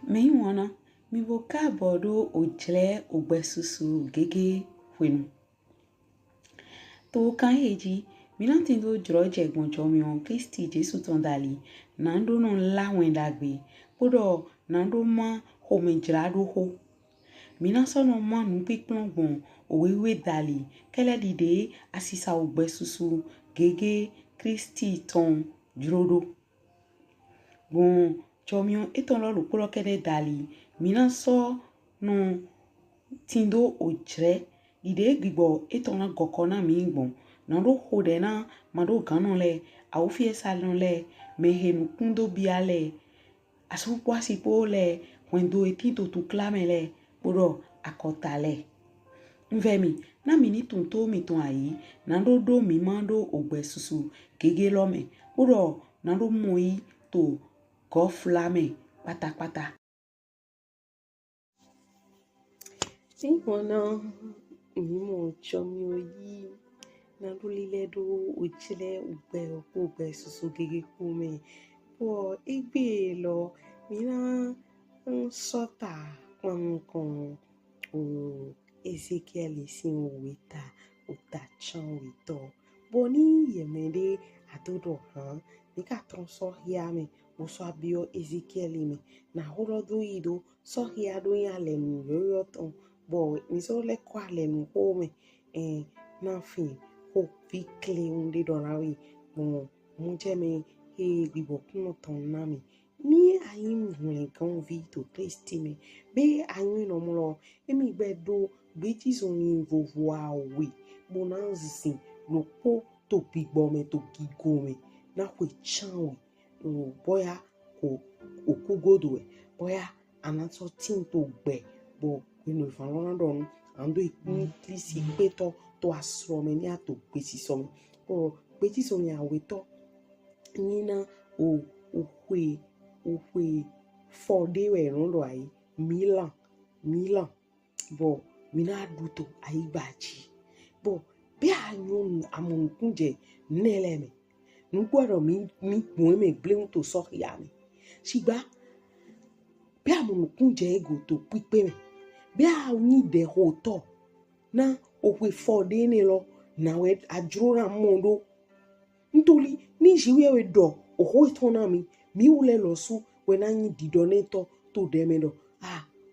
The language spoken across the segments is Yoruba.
Me wana mi boka bodo ojle ogbesusu gege wenu. To kan heji mi na tindo droje gbonjo mi on Kristi Jesu tondali nando no lawen dagbe podo nando ma ho me jrado ho. Mi na so no ma nu pipon gbon owewe dali kele dide asisa ogbesusu gege Kristi ton drodo. Bon chomion eton lo polo kede dali mina so no tindo ojre ide gbibo eton na gokona mi gbon na do hode na mado ganon le awufie salon le mehenu kundo biale asu kwasi pole wendo etito tu klame le podo akota le nvemi na mini tunto mi ton ayi na do mi mando ogbesusu gege lome podo na do moi to go flame pátápátá. Wana mimo chomio yi na lulile do ujile ugbe susu gege kume po igbe lo mina sota kon o Ezekiel sin wita uta chan wito boni yemede adodo han nika ton so hiame oso abio Ezekiel me na horodo ido so hiado ya le mi yoyoton bo miso le kwa le mi home na fin ho fikle unde dorawi mo mujeme he bibo kuno ton nami ni ayim hwen kan vi to Kristi me be ayim no mo emi gbe do beji so ni vovo awe bo na nzisin lo po to bigbo me to gigo me na kwe chanwe boya ko okugodo boya anato tin to gbe bo inu fanron ando ikun klisi peto to asro me ni ato pesi so me bo pesi so ni aweto ni na o hwe for de we rondo ai Milan bo mina duto ai baji bo bi anyun amunkunje neleme nukwaro mi me blame to so ya mi sigba bi amunkunje ego to pipe me bi a ni de hoto na ohwe for de ne lo na we ajura mondo ntoli ni jiwe we do oho itona mi ule lo su we na ni didoneto to demedo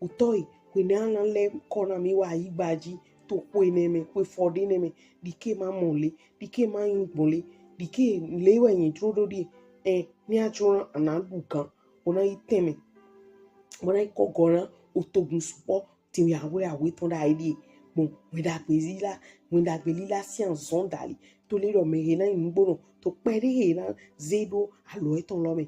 utoi we na na le kona mi wa ibaji to kwe neme kwe for de neme dike ma mole dike ma ingbole dike lewe yin trodo di ni ajura anadukan ona iteme ona ikogona otogun supo ti mi awe ton da ide bon we da gbelila science dali to le ro me na ingbono to pere he na zedo alo eton lo me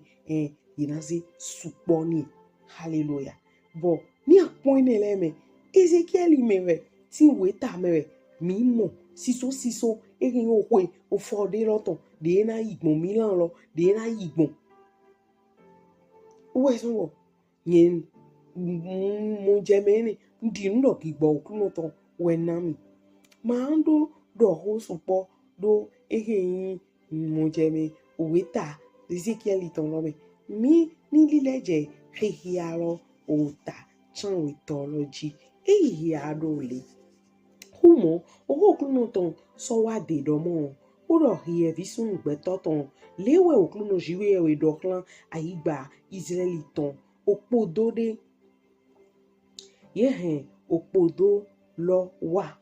ina ze supo ni hallelujah bo ni apon ele me Ezekiel mewe ti we ta mewe mi mo siso erin ohwe o for de loton de na igbon Milan lo de na igbon we so yen mo jemeni ndi ndo gigbo okuno ton we na mi ma ndo do ho supo do ehin mo jeme weta Ezekiel ton lo me mi ni lileje hehiaro ota chan witology ehiado le humo oho okuno ton so wa de do mo uro hie visun gbe toton lewe okuno jiwe we do klan aigba Israeliton opodo de yehen opodo lo wa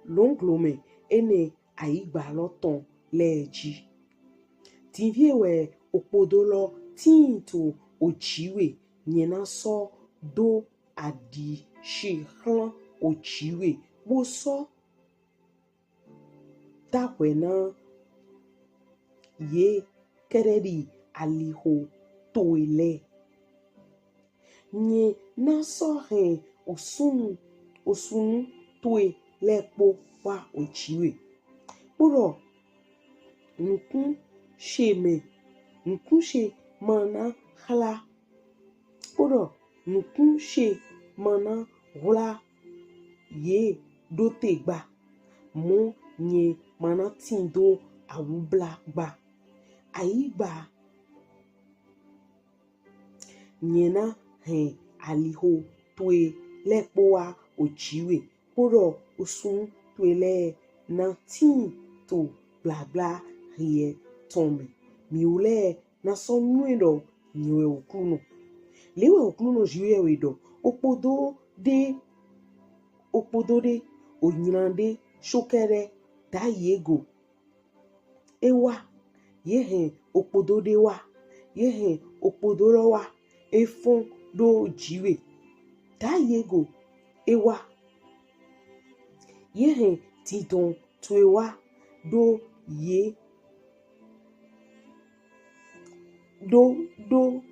longlome ene aigba loton leji tivie we opodo lo tinto ochiwe nyena so do adi shihlan ochiwe bo so dakwena ye keredi aliho toile nye na so he osun toe lepo wa ochiwe puro nkun she mana hala puro nkun she mana hula ye dote gba mo nye mana tindo awubla gba aigba nyena aliho toe le kpoa ojiwe kporo osun toe le na tin to bla bla rie tome miule na so nuedo niwe okruno lewe okruno jiwe wedo okpodo de onyirande shokere da yego ewa yehe okpodo de wa yehe okpodo ro wa efun do jiwe da yego ewa yehe tidon tuewa do ye do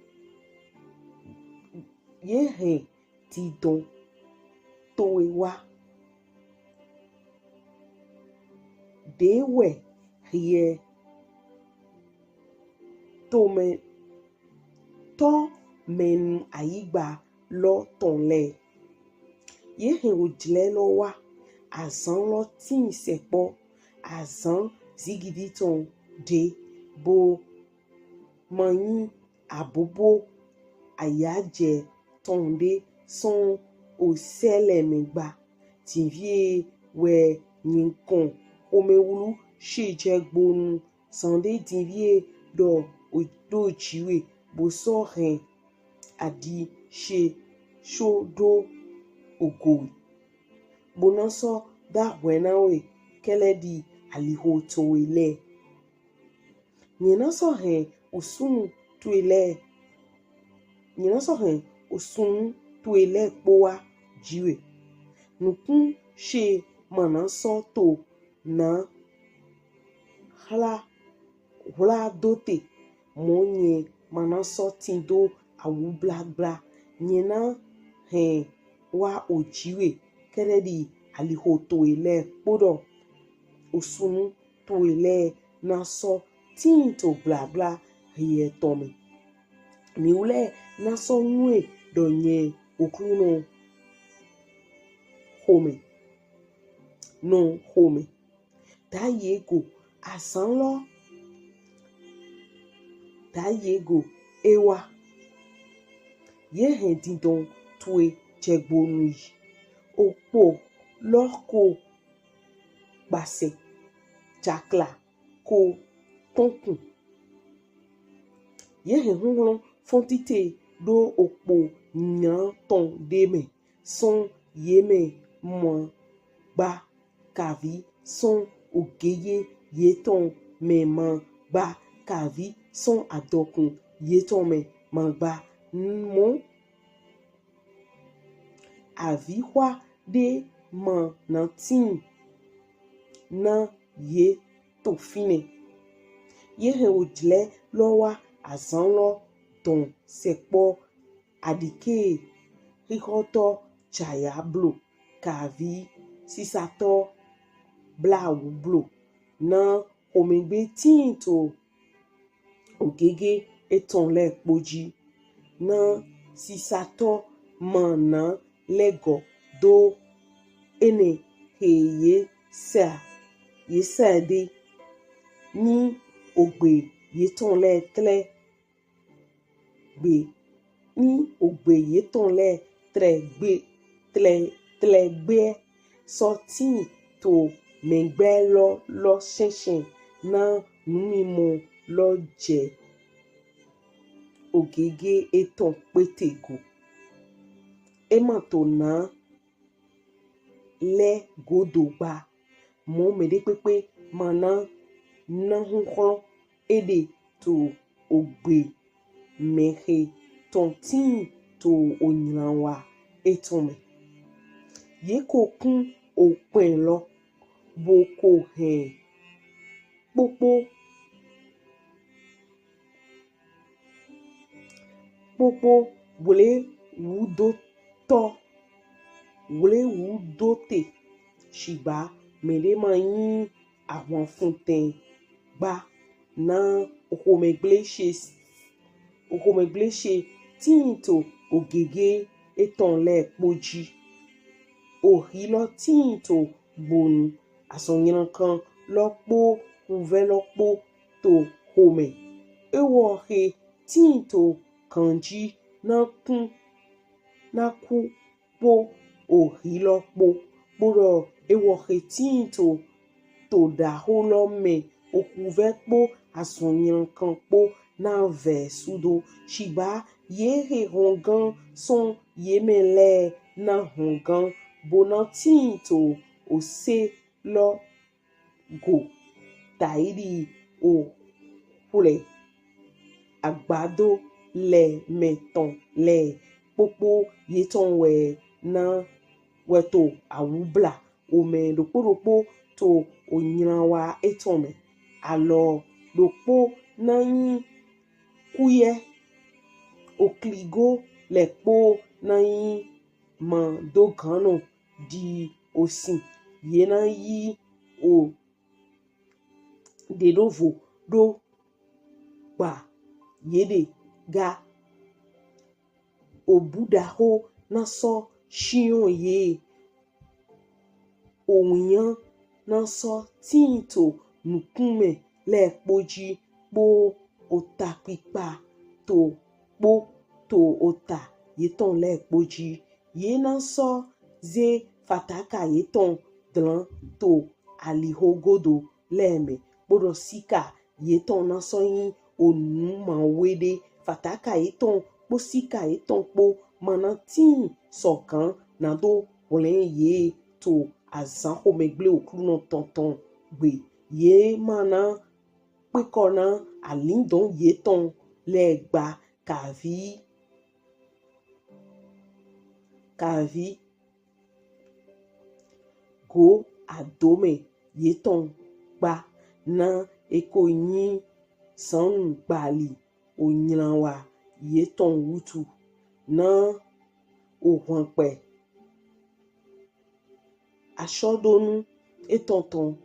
yehe tidon tuewa dewe rie tome to men ayigba lo tonle yehe ojile lo wa azan lo tin sepo azan zigidi ton de bo mayin abobo ayaje tonde son oselemegba tivie we yinkon omewulu sheje gbonu sande tivie do jiwe bo so ren adi she shodo ogowi bonaso da wenawe keledi aliho to ile nyina so ren osun tuile kpoa jiwe nukun she mana so to na hla dote monye mana so tindo awu blabla nyina ren wa ojiwe keledi aliho to ile kpodo osun tuile na so tinto blabla rie tome miule na so nue donye okruno home da yego asanlo da yego ewa yehe didon tue jegbonu yi opo loko pase jakla ko tonkun yehe hunron fontite do opo nyan ton deme son yeme mo ba kavi son ogeye yeton me ma ba kavi son adokun yeton me ma ba mo avihwa de ma na tin na ye to fine yehe ojile lowa azan lo don sepo adike rikoto chaya blo kavi sisato blawu blo na omegbe tinto ogege etonle poji na sisato mana lego do ene heye sa de ni ogbe yetonle tle gbe ni ogbe yetonle tle gbe sorti to megbe lo shenchen na numimo lo je ogege eton petego ema to na le godogba mo mede pepe mana na hunkro ede to ogbe mehe tontin to onyanwa etome ye ko kun òpin lo bo ko hen popo wole wudote shiba mere ma yin àwọn funten gba na okomegble se tinto ogege etonle poji ohilo tinto gbonu asonyiran kan lopo uvelopo to home ewo he tinto kanji na kun na ku po ori lo po boro ewo hetin to da ho lo me okuve po asunyan kan po na ve sudo shiba ye he hongan son ye mele na hongan bonatin to ose lo go tairi o pule àgbàdo le meton le popo yeton we na weto awubla ome dokpodokpo to onyanwa etome alo dokpo na yin kuye okligo le po na yin ma dogano di osin ye na yi o de novo do gba yede ga obudaho na so shion ye oyan na so tinto nukume le poji po ota pipa to po to ota yeton le poji ye na so ze fataka yeton dran to alihogodo leme bodo sika yeton na so yin onu ma wede fataka yeton po sika yeton po mana tin sokan na do wolen ye to azan ho megble okru no tonton gbe ye mana pekona alindon yeton le gba kavi go adome yeton gba na eko yin san gbali onyanwa yeton wutu na ohwanpe ashodonu etonton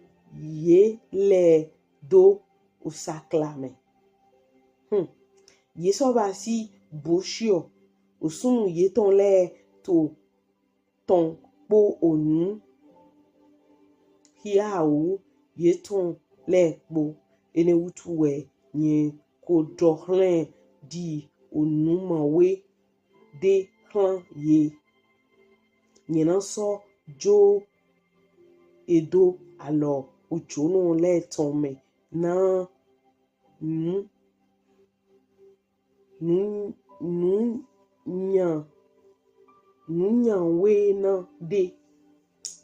ye le do usaklame ye so ba si boshio osunu yeton le to ton po onu hiawu yeton le po ene wutu we nye ko dohlen di onu mawe de hlan ye nyena so jo edo alo ojono le tome na nyan we na de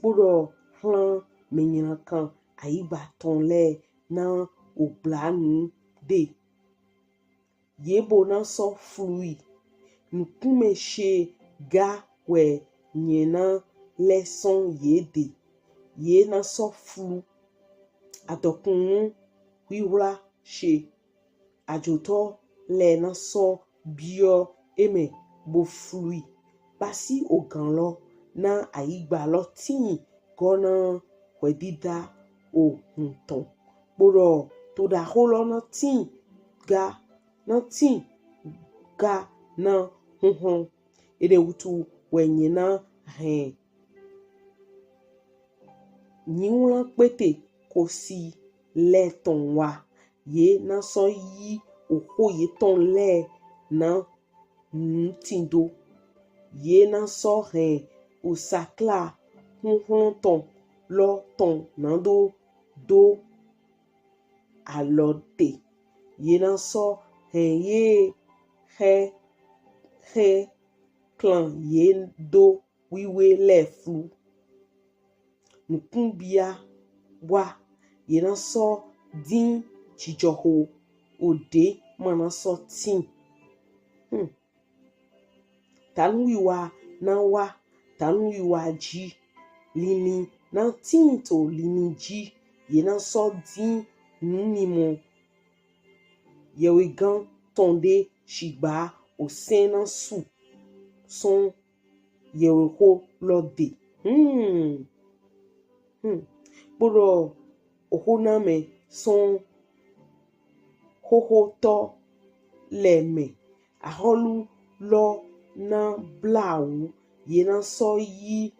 puro hlan menyana kan aiba ton le na oblanu de yebo na so flui nukume she ga we nyena leson yede ye na so flu atokun wiwla she ajoto le na so bio eme bo flui pasi ogan lo na aigba lo tin gona wedida o hunton poro to da holo na tin ga na hunhun ede wutu wenye na hen nyiwla pete kosi le ton wa ye na so yi oho ye ton le na tindo ye na so hen osakla hunhun ton lo ton na do alote ye na so hen ye he clan ye do wiwe le flu nukumbia wa ye na so din chijoho ode mana so tin tanwiwa na wa tanwiwa ji lini na tin to lini ji ye na so din nunimo yewe gan tonde shigba osena su son yewe ho lode poro ohoname son hoho to leme aholu lo na blau ye na so yi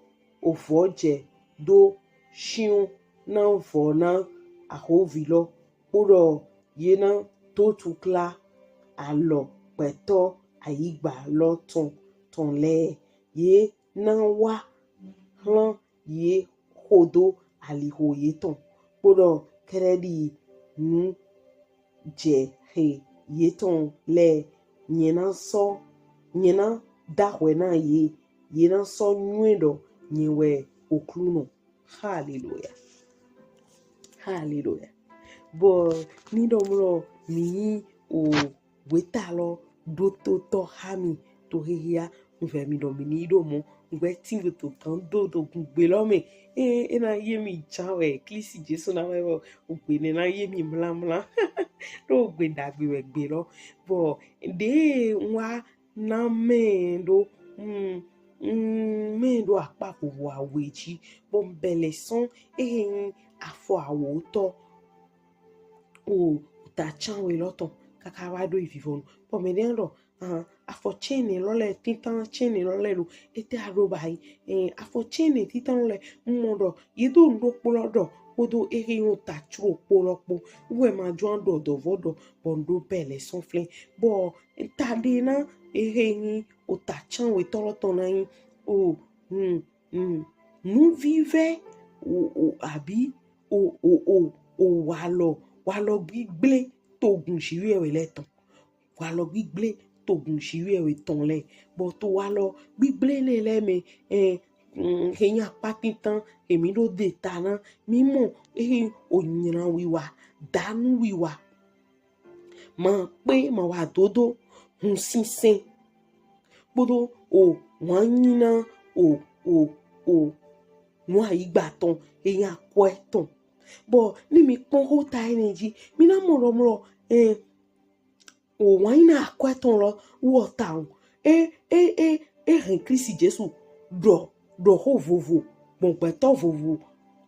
ovoje do shiun na vo na ahovilo poro ye na to tukla alo peto aigba lo ton le ye na wa hlan ye hodo aliho ye ton podo kredi nu je he ye ton le nyena dahwe na ye na so nwedo nyewe okluno. Hallelujah. Hallelujah. Bo ni domro mi o wetalo doto to hami to hia nve mi do mi ni do mo ngwe tingo to kan do gbe lo me na ye mi chawe klisi Jesu na we o gbe ni na ye mi mla do gbe dagbe we gbe lo bo de wa na me do me do apapo wo aweji bo mbele son afọ awoto o ta chanwe loton kaka wa do ififonu po me den ro afọ chain lole titan chain lole lo ete arobai afọ chain titan lole mmodo yedo ndo polodo odo o ta chro polopo we ma jo ando do vodo bondo bele sonfle bo tade na o ta chanwe toloton na yin o nu vive o abi o wa lo gbigble togun shiri ewe leton wa lo gbigble togun shiri ewe ton le bo to wa lo gbigble le me kenya patitan emi do de tana mimo onyiran wiwa danu wiwa ma pe ma wa dodo hun sinsin bodo o wanyina o nwa igba ton eyan kweton bo ni mi pon ho ta energy mi na moro o wanyina kweton lo wo ta ren Kristi Jesu do ho vovo bon peto vovo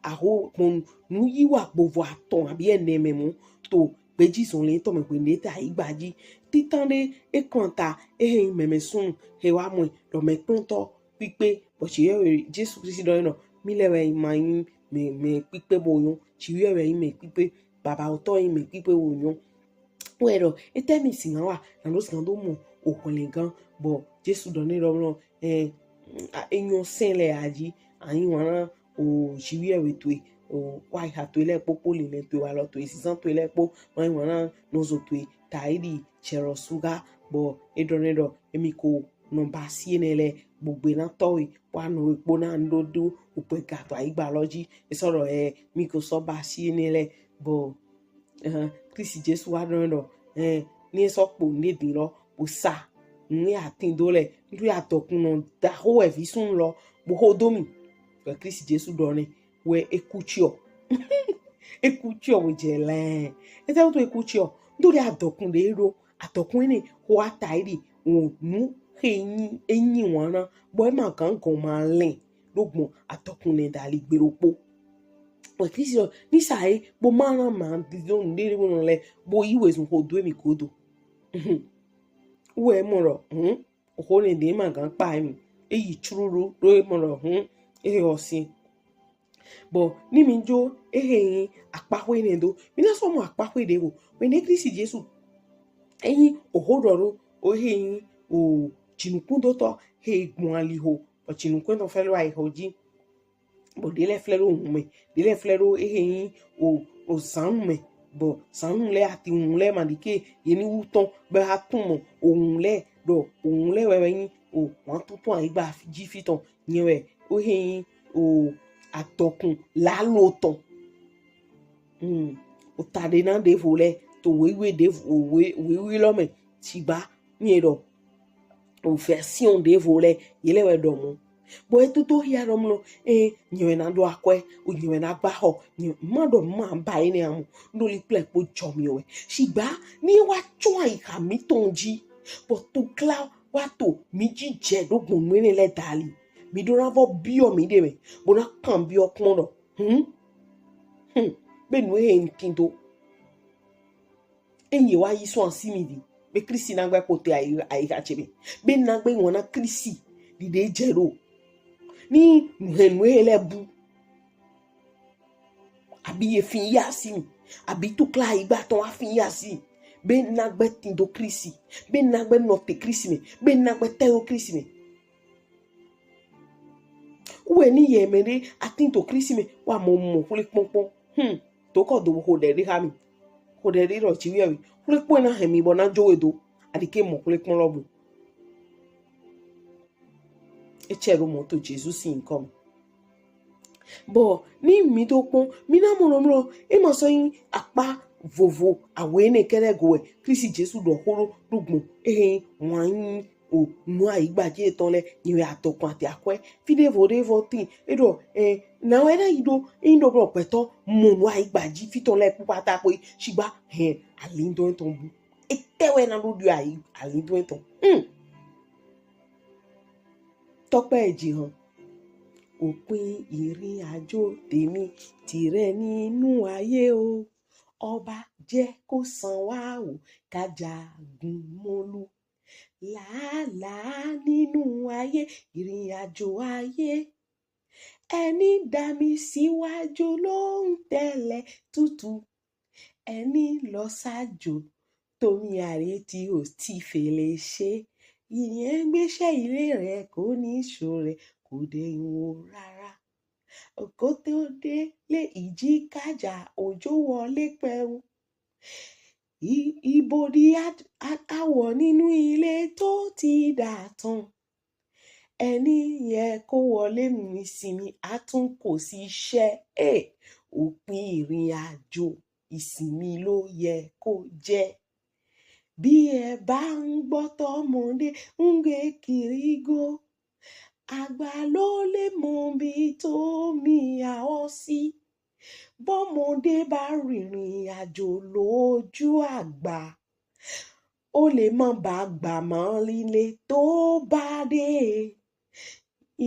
aho mon nu yiwa bovo aton abi eneme mu to beji son le to me pe ne ta igbaji titande ekonta meme sun he wa mo do me tonto pipe bo se Jesu Kristi do no mi lewe mayin me pipe boyun chiwe me pipe baba oto yin me pipe boyun wero etemi sinwa na lo san do mo okunle gan bo Jesu do ni ro enyo sin le aji ayin wana o chiwe we to o wa ha to ile popo le le to wa lo to isisan to ile po wan wana no zo to taidi chero suga bo edonedo emi ko no basie nele gbogbo na towi wa no epo na ndodo upe gato aigba isoro mi ko so basie nele bo Kristi Jesu wa donedo ni so po ndedin lo bo sa ni atindole ndu atokun no da ho evisun lo bo hodomi Kristi Jesu doni we ekuchio we jele to ekuchio ndori adokun le ro atokun ni ho atairi o nu enyin wana bo ma kan ma len logbon atokun le dali gberopo we Kristi ni sai bo ma dizo ndere won le bo iwe sun ho do emi kodo we moro o le de ma kan pa mi eyi chururu ro moro osin bo ni mi jo apahwe ne do mi na so mo apahwe de wo we ne Kristi Jesu ohodoro o chinukun do to egbon aliho o chinukun to felo ai hoji bo dele flero hunme dele flero o sanme bo sanle ati hunle mandike yeni wuton be hatunmo ohunle do ohunle wewe o won tuntun aigba ji fiton nyewe o atokun la loton o tade na de vole to wewe de we lo me tiba nyero o version de vole yele we do mo bo etuto hia rom no nyewe na do akwe o nyewe na gba ho mado ma ba ni amu ndo li ple po jomi we shiba ni wa chwa ika mi tonji bo to kla wa to mi ji je dogun mi ni le dali mi do ravo bio mi de me bona kan bio pon do be nu ntindo enye wa yi so ansimidi be Kristi na gba pote ai ka chebe be na gbe wona Kristi di de jero ni nuhenu elebu abi efin ya si mi abi to kla igba ton afin ya si be nagbe tindo krisi be nagbe note krisi me be nagbe teo krisi me uwe ni yemere atinto krisi me wa mo kule pon to ko do ho de ri ha mi ho de ri ro chi wi kule pon na hemi bo na jo edo adike mo kule pon lobu e chero mo to Jesus in come bo ni mi do pon mi na mo e mo so yin apa vovo awene kere go krisi Jesus do horo dugbon wan o mu aigbaje ton le ni atokun ati akwe fide vore votin edo na we na indo bro peto mu aigbaji fiton le pupata pe sigba alindo ton bu etewe na do ai alindo ton tope eji han òpin ìrìn àjò tèmi tìrẹ nínú ayé o ọba jẹ́ kó san wá o ká jagun mólú làálàá nínú ayé ìrìn àjò ayé ẹni dá mi síwájú ló ń tẹ̀lé tútù ẹni lọ sájò tómi àrètí ò tí fèlè ṣe ìyẹn gbéṣẹ́ ilé rẹ̀ kò ní ṣòro kò dé ìwò rárá kó tó délé ìjì kájà òjò wọlé pẹ̀rù ibodè àwọ̀ nínú ilé tó ti dà tán ẹni yẹ kó wọlé mi sinmi àtún kò sí iṣẹ́ òpin ìrìn àjò ìsinmi ló yẹ kó jẹ́ bí ẹ bá ń gbọ́ tọmọdé ń gbé kiri go àgbà ló lè mọ bí tó mi àwọ̀ sí bọ́mọdé bá rìnrìn àjò lójú àgbà ó lè má bá gbà mọ́ líle tó bá dé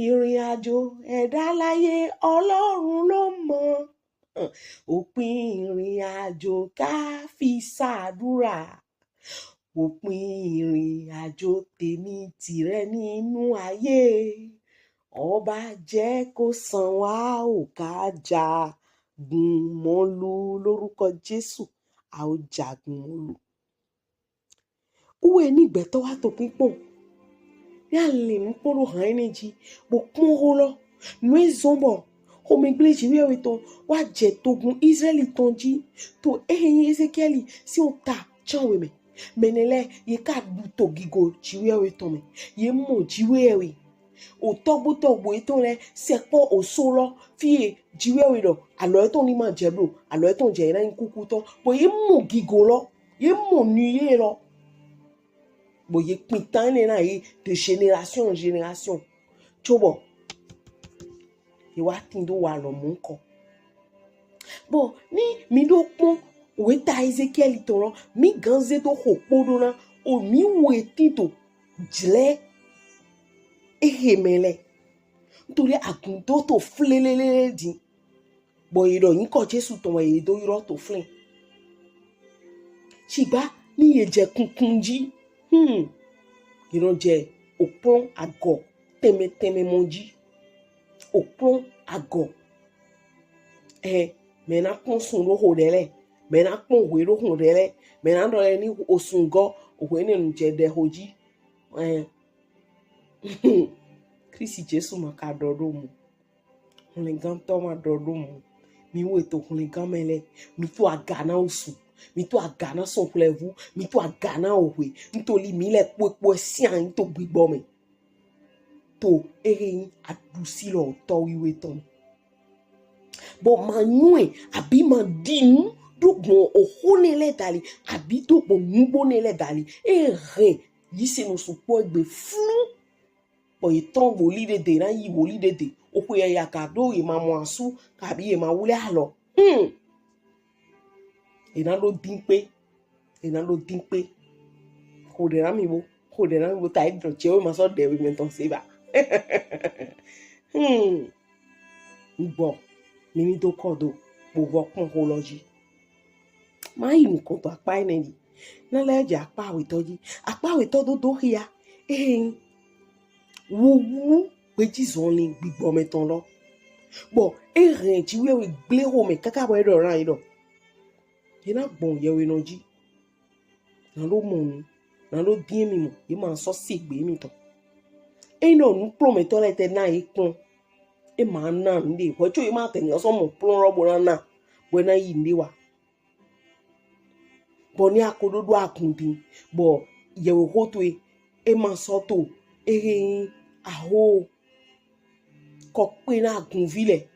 ìrìn àjò ẹ̀dá láyé Ọlọ́run ló mọ̀ òpin ìrìn àjò ká fi ṣàdúrà òpin ìrìn àjò tèmi tìrẹ nínú ayé ọba jẹ́ kó san wá ò ká jagun mólú lórúkọ Jésù a ó jagun mólú uwe ni gbeto wa to pinpon ya le mporo han energy bo kun ho lo nu ezombo o me gleji we we ton wa je togun Israeli tonji to eyin Ezekiel si o ta chanwe me menele ye ka du to gigo jiwe we ton me ye mo jiwe we o togbo eton le sepo o solo fi jiwe we do alo eton ni ma jeblo alo eton je ran kuku ton bo ye mo gigo lo ye mo nuye lo bo ye pintan ni na yi de génération en génération chobo ye wa tindo wa lo mu nko bo ni mi do pon we ta Ezekiel ton lo mi ganze to hopo do na o mi we tito jle ehemele nítorí àgùntó tó flelelele di bo iro yin ko Jésù ton e do iro to flin sigba ni ye je kunkunji ìrànjẹ òpọ́n àgọ̀ tẹ́mẹ́tẹ́mẹ́ mọ́jí òpọ́n àgọ̀ mẹ́ná pọ́n sùn lóhùn rẹ̀ lẹ̀ mẹ́ná pọ́n òwe lóhùn rẹ̀ lẹ̀ mẹ́ná dọ̀rẹ́ ní oṣù gọ́ òwe nínú jẹ̀dẹ̀ hojí Kristi Jésù mà ká dọ̀dọ̀ mu hùnìgán tọ́ mà dọ̀dọ̀ mu mi wo ètò hùnìgán mẹ́lẹ̀ mi tó àgànà oṣù mi to agana son plevu mi to agana owe ntoli mi le popo sian to gbigbo me to erin adusi lo to wiwe ton bo manue abi ma dinu dogbon ohonele dali abi dogbon ngbonele dali erin yi se no supo egbe flu bo iton woli de na yi woli de opo ya kado e ma mo asu kabi e ma wule alo ena lo dín pé kò dẹ̀ rámi wo ta ìdọ̀ jẹ́ ó máa sọ dẹ̀ wíwẹ̀ tán sí bá gbọ́ mímí tó kọ́ do gbogbo ọpọ́n kó lọ jí máa yìí nǹkan tó apá ẹ̀ nìyí nálẹ̀ ẹ̀jẹ̀ apá àwìtọ́ tó hìyà wúwú pé jíṣọ́ ni gbígbọ́ mẹ́tàn lọ gbọ́ èrìn ìjíwé gbérò mi kákàbọ̀ ẹ̀dọ̀ ràn yìí lọ yena gbon yewe noji na lo mon na lo bien mi mo e ma so sigbe mi to e no nu pro me to le te na e kon e ma na ndi wo cho e ma te nyo so mo pro ro bo na bo na yi ndi wa bo ni akododo akundi bo ye wo hoto e ma so to e aho ko pe na gun vile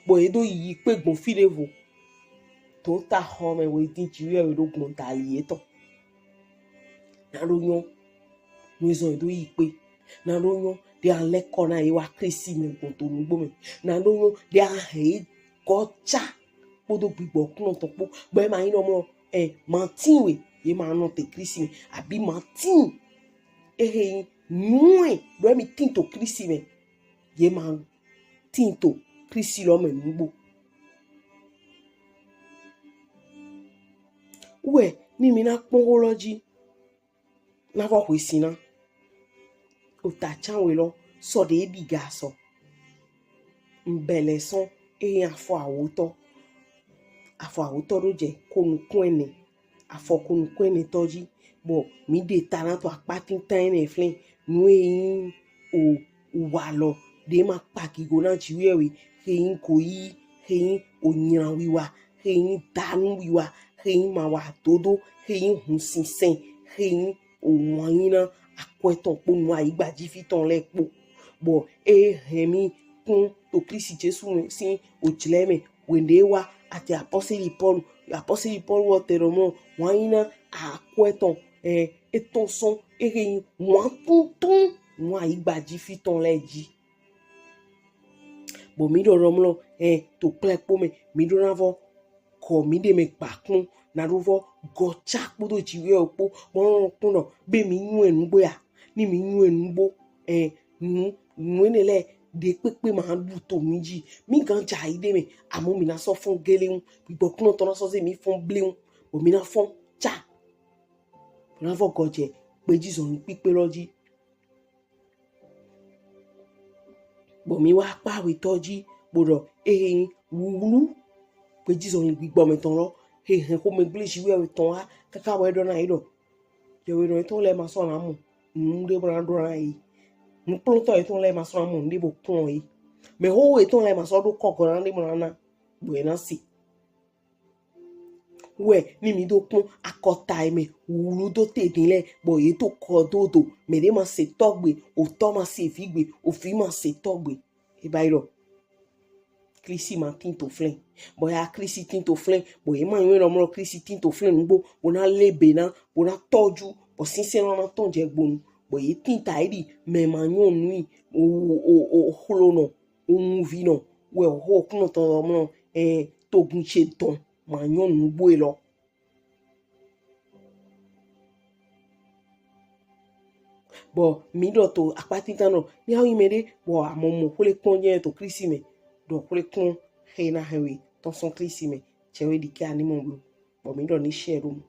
bo e do yi pe gun file vo to ta ho me we tin ji we do gun ta li to na ro yan no zo e do yi pe na ro yan de ale kona e wa krisi me gun to nugbo me na ro yan de a he gocha podo gbigbo kun to po bo e ma yin omo Martin we ye ma no te krisi me abi Martin nue do mi tinto krisi me ye ma tinto krisi lo me nugbo we ni mi na pongoloji na vo kwesi na o ta chan we lo so de bi ga so mbele son afo awoto ro je konukun ene afo konukun ene toji bo mi de talent to apatin tan ene flin nu o wa lo de ma pa ki go na ji we yin ko yi yin onyan wiwa yin danu wiwa yin ma wa todo yin hun sinsen yin o won yin na akweton po nu aigbaji fi ton le po bo hemi kun to Kristi Jesu sin ojileme wende wa ati apostoli Paul wo teromo waina akweton eton son yin wan tuntun nu aigbaji fi ton le ji bo mi do romlo to plepo me mi do na vo ko mi de me pakun na ro vo gocha podo jiwe opo mo kun no be mi nu enugbo ya ni mi nu enugbo nu enele de pepe ma du to mi ji mi gan ja ide me amo mi na so fun geleun gbigbo kun to na so se mi fun bleun bo mi na fun cha na vo goje pe ji so ni pipe loji bo mi wa pa we toji bodo wulu pe ji so ni gbigbo me ton lo ko me english we ton a kaka we do na ido je we do ton le ma so na mu de bra do na yi nu ploto e ton le ma so na mu ndi bo kon yi me ho e ton le ma so do kokko na ndi mo na bo na si we ni mi do kun akota me wulu do te dinle bo ye to ko dodo me de ma se togbe o to ma se figbe o fi ma se togbe e ba iro Krisi ma tinto flen bo ya Krisi tinto flen bo e ma yin lo mo Krisi tinto flen ngbo bo na lebe na bo na toju bo sincere na ton je gbonu bo ye tinta iri me ma yon nui o holono o movie no we ho kun to mo togun che ton ma yon ngbo e lo bo mi do to apatinta no ni awi mede bo amomo ko le konje to Krisi me do ko le kon heina hewe ton son Krisi me chewe di ka ni mo blu bo mi do ni share room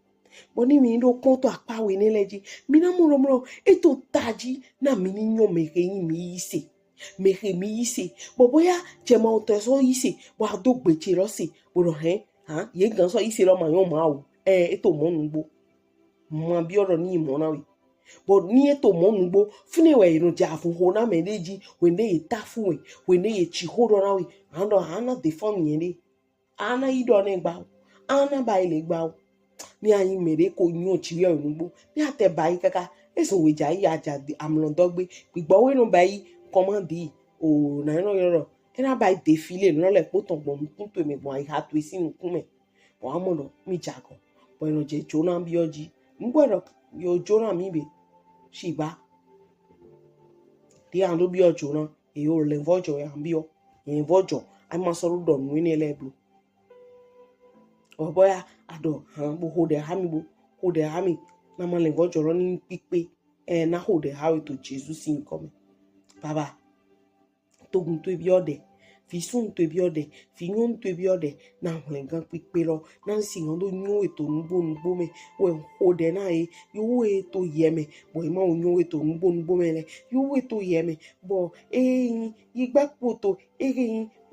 bo ni mi do kon to apawe ni leji mi na mo eto taji na mi ni nyo me yin mi ise bo boya je ma o to so ise bo ado gbeche lo se bo do ye gan so ise lo ma yon ma o eto mo nugbo mo bi oro ni mo na we but ni eto mo nugbo fune we irun ja fun ho na medeji we ne ita fun we ne ye chi ho do na we ando ana de form yen ni ana ido ne gba ana ba ile gba ni ayin mere ko yun chi we nugbo ni ate ba yi kaka eso we ja yi aja amlon dogbe gbigbo we no ba yi command o na no yoro ena ba defile no le po ton gbon kun to me gbon ai ha to isi nkun me o amono mi jago bo eno je jona bi oji ngbodo yo jona mi be shiba di ando bi ojo na e o le vojo ya bi o e vojo ai ma so do nu ni elebu o boya ado bo ho de ha mi na ma le vojo ro ni pipe na ho de ha to Jesus in come baba togun to bi ode fi sun to bi ode fi yun to bi ode na le gan pipe lo na si gan do yun eto nugbo me we ho de na yo eto yeme bo ma o yun eto nugbo me le yo eto yeme bo igba poto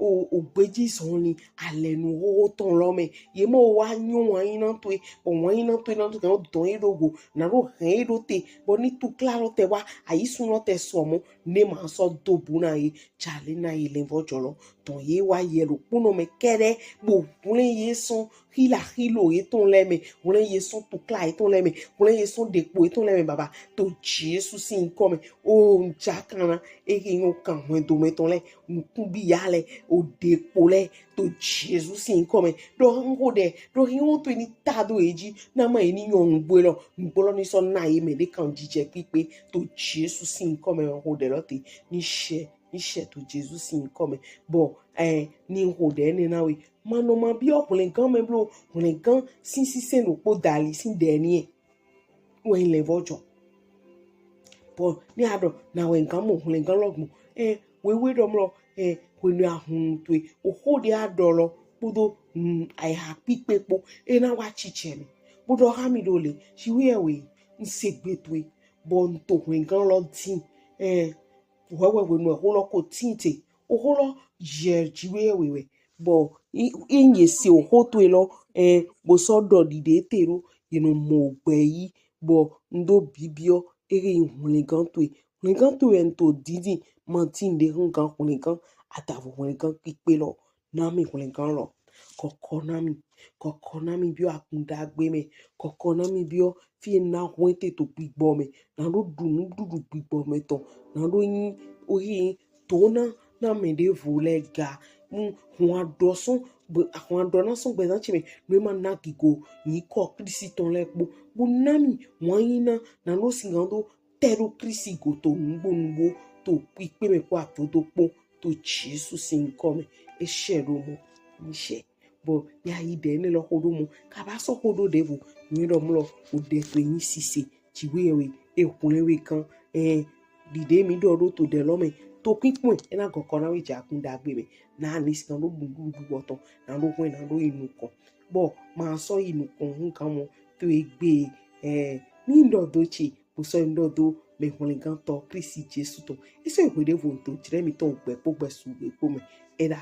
o gbeji so ni ale nu ho ton lo me ye mo wa nyu wa yin na to e o wa yin na to kan don e rogo na ro he ro te bo ni tu claro te wa ayi sun lo te so mo ne ma so do bu na e chale na ile vo jolo ton ye wa ye ro kuno me kere bo bule ye son hila hilo e ton le me bule ye son tu cla e ton le me bule ye son depo e ton le me baba to Jesus sin come o njakana e ki ngo kan ho do me ton le nkun bi ya le o depo le to Jesus sin come do ngo de do hin to ni tado eji na ma eni yon ngbo lo ni so na ye me de kan jije pipe to Jesus sin come ho de lo te ni she to Jesus sin come bo ni ho de ni na we mano ma bi ọkùnrin gan me blo ọkùnrin gan sin se no po dali sin de ni e we le vojo bo ni ado na we gan mo ọkùnrin gan logmo we do mlo we ni ahun to o ho de adolo podo I happy pepo na wa chiche mi podo ha mi do le si we nsegbe to e bo nto ọkùnrin gan lo tin wewe no ho lo ko tinte o ho lo je jiwe we bo inye si o ho to lo bo so do dide tero yinu mo gbe yi bo ndo bibio ere ihun gan to en to didi mantin de hun gan hun gan atawo hun gan pipe lo na mi hun gan lo koko na mi bio akunda gbe me koko na mi bio fi na hun te to gbigbo me na ro dunu dudu gbigbo me to na ro yin oyi to na me de vole ga hun adosun àwọn adọ́nà sùn gbẹ̀dán chime ló máa ná gigo yìí kọ́ kírísì tán lẹ́pọ̀ bó námì wọ́n yín na ló sì hàn tó tẹ́rù kírísì gò tó nùgbònùgbò tó pípé mi kó àtòdó pọ̀ tó Jésù sì ń kọ́ mi ẹ ṣẹ̀rọ mọ́ níṣẹ́ bọ̀ yà yí dẹ̀ ní lọ́kọ́dọ́ mọ́ kàbá sọ́kọ́dọ́ dẹ̀ bò yín lọ́ mọ́ òde tó yín ṣiṣe tìwé ẹ̀wẹ̀ ẹ̀kúnlẹ̀wẹ̀ kan dìde mi dọ̀ọ́dọ́ tó dẹ̀ lọ́mọ to pípọn na gọkọ na wija akunda gbe me na nisi kan lo gbugbu boton na lo kun na lo inu kan bo ma so inu kan nkan mo to egbe ni ndodochi bo so ndodo me hunle gan to Kristi Jesu to iso ikwede vo to jire mi to gbe po gbe su gbe po me e da